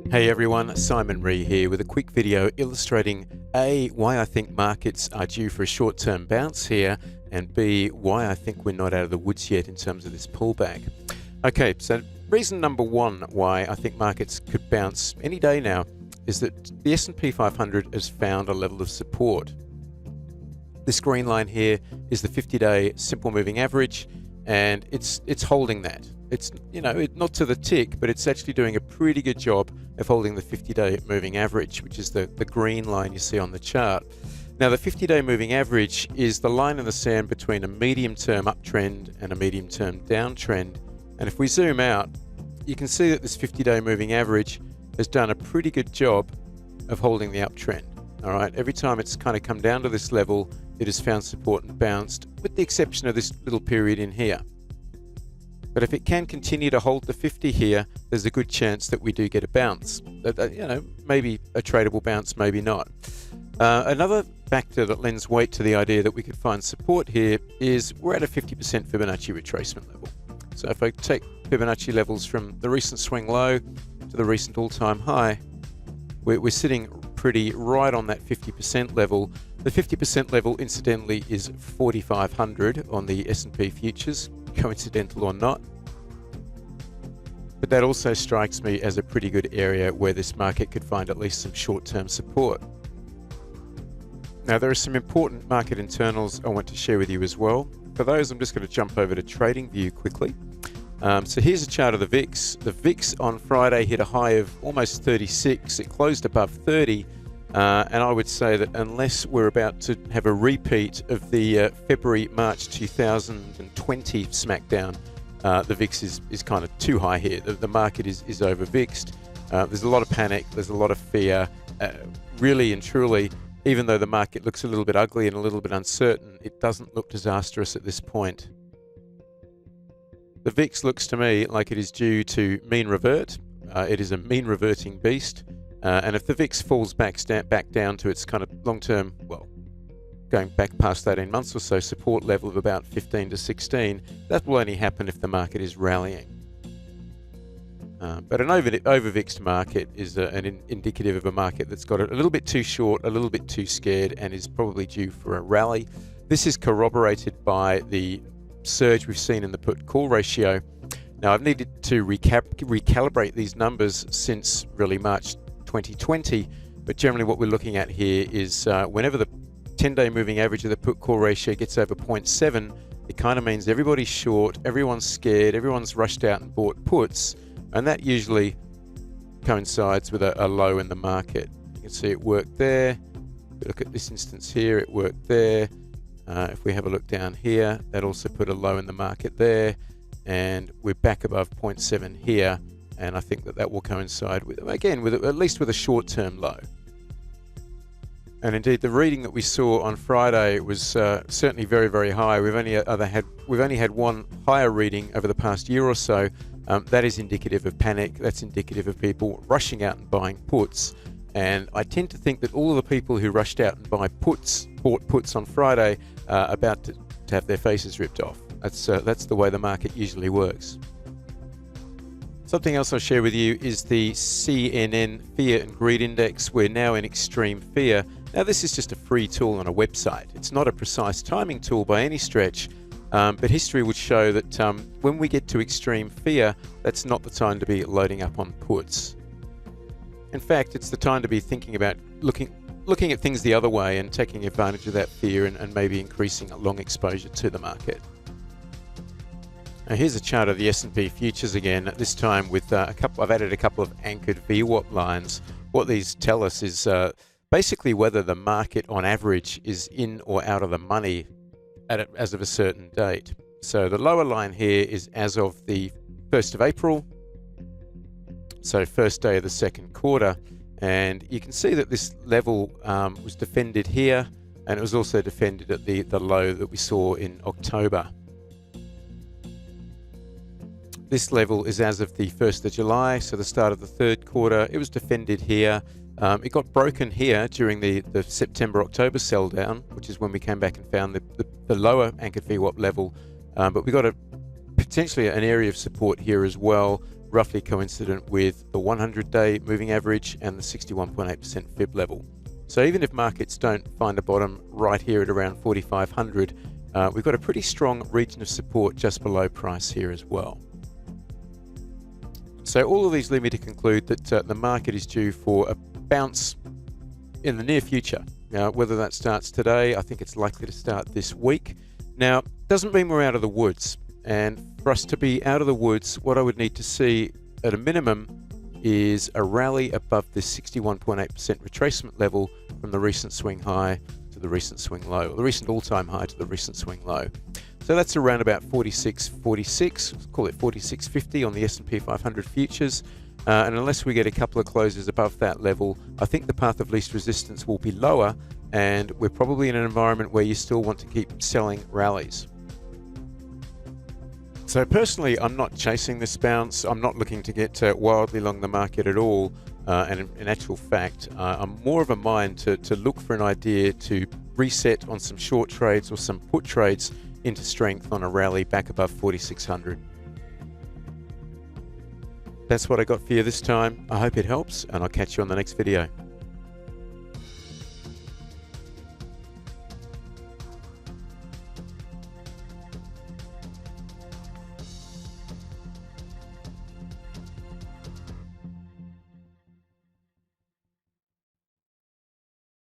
Hey everyone, Simon Ree here with a quick video illustrating A, why I think markets are due for a short-term bounce here, and B, why I think we're not out of the woods yet in terms of this pullback. Okay, so reason number one why I think markets could bounce any day now is that the S&P 500 has found a level of support. This green line here is the 50-day simple moving average, and it's holding that. It's, not to the tick, but it's actually doing a pretty good job of holding the 50-day moving average, which is the green line you see on the chart. Now, the 50-day moving average is the line in the sand between a medium-term uptrend and a medium-term downtrend. And if we zoom out, you can see that this 50-day moving average has done a pretty good job of holding the uptrend. All right, every time it's kind of come down to this level, it has found support and bounced, with the exception of this little period in here. But if it can continue to hold the 50 here, there's a good chance that we do get a bounce. Maybe a tradable bounce, maybe not. Another factor that lends weight to the idea that we could find support here is we're at a 50% Fibonacci retracement level. So if I take Fibonacci levels from the recent swing low to the recent all-time high, we're sitting pretty right on that 50% level. The 50% level, incidentally, is 4,500 on the S&P futures, coincidental or not. But that also strikes me as a pretty good area where this market could find at least some short-term support. Now, there are some important market internals I want to share with you as well. For those, I'm just going to jump over to TradingView quickly. So here's a chart of the VIX. The VIX on Friday hit a high of almost 36. It closed above 30. And I would say that unless we're about to have a repeat of the February-March 2020 smackdown, the VIX is kind of too high here. The market is over-VIXed. There's a lot of panic. There's a lot of fear. Really and truly, even though the market looks a little bit ugly and a little bit uncertain, it doesn't look disastrous at this point. The VIX looks to me like it is due to mean revert. It is a mean reverting beast. And if the VIX falls back down to its kind of long-term, going back past 18 months or so, support level of about 15 to 16, that will only happen if the market is rallying. But an over-VIXed market is indicative of a market that's got a little bit too short, a little bit too scared, and is probably due for a rally. This is corroborated by the surge we've seen in the put-call ratio. Now, I've needed to recalibrate these numbers since really March 2020, but generally what we're looking at here is whenever the 10-day moving average of the put-call ratio gets over 0.7, it kind of means everybody's short, everyone's scared, everyone's rushed out and bought puts, and that usually coincides with a low in the market. You can see it worked there. If we look at this instance here, it worked there. If we have a look down here, that also put a low in the market there, and we're back above 0.7 here, and I think that will coincide with, again, with at least with a short-term low. And indeed, the reading that we saw on Friday was certainly very, very high. We've only had one higher reading over the past year or so. That is indicative of panic. That's indicative of people rushing out and buying puts. And I tend to think that all of the people who rushed out and bought puts on Friday are about to have their faces ripped off. That's the way the market usually works. Something else I'll share with you is the CNN Fear and Greed Index. We're now in extreme fear. Now, this is just a free tool on a website. It's not a precise timing tool by any stretch, but history would show that when we get to extreme fear, that's not the time to be loading up on puts. In fact, it's the time to be thinking about looking at things the other way and taking advantage of that fear and maybe increasing a long exposure to the market. Now, here's a chart of the S&P futures again, this time with I've added a couple of anchored VWAP lines. What these tell us is basically whether the market on average is in or out of the money as of a certain date. So the lower line here is as of the 1st of April, so first day of the second quarter, and you can see that this level was defended here, and it was also defended at the low that we saw in October. This level is as of the 1st of July, so the start of the third quarter. It was defended here. It got broken here during the September-October sell down, which is when we came back and found the lower anchored VWAP level. But we got potentially an area of support here as well. roughly coincident with the 100-day moving average and the 61.8% fib level. So even if markets don't find a bottom right here at around 4,500, we've got a pretty strong region of support just below price here as well. So all of these lead me to conclude that the market is due for a bounce in the near future. Now, whether that starts today, I think it's likely to start this week. Now, doesn't mean we're out of the woods. And for us to be out of the woods, what I would need to see at a minimum is a rally above this 61.8% retracement level from the recent swing high to the recent swing low, or the recent all-time high to the recent swing low. So that's around about 46.46, let's call it 46.50 on the S&P 500 futures. And unless we get a couple of closes above that level, I think the path of least resistance will be lower, and we're probably in an environment where you still want to keep selling rallies. So personally, I'm not chasing this bounce. I'm not looking to get wildly long the market at all. And in actual fact, I'm more of a mind to look for an idea to reset on some short trades or some put trades into strength on a rally back above 4,600. That's what I got for you this time. I hope it helps, and I'll catch you on the next video.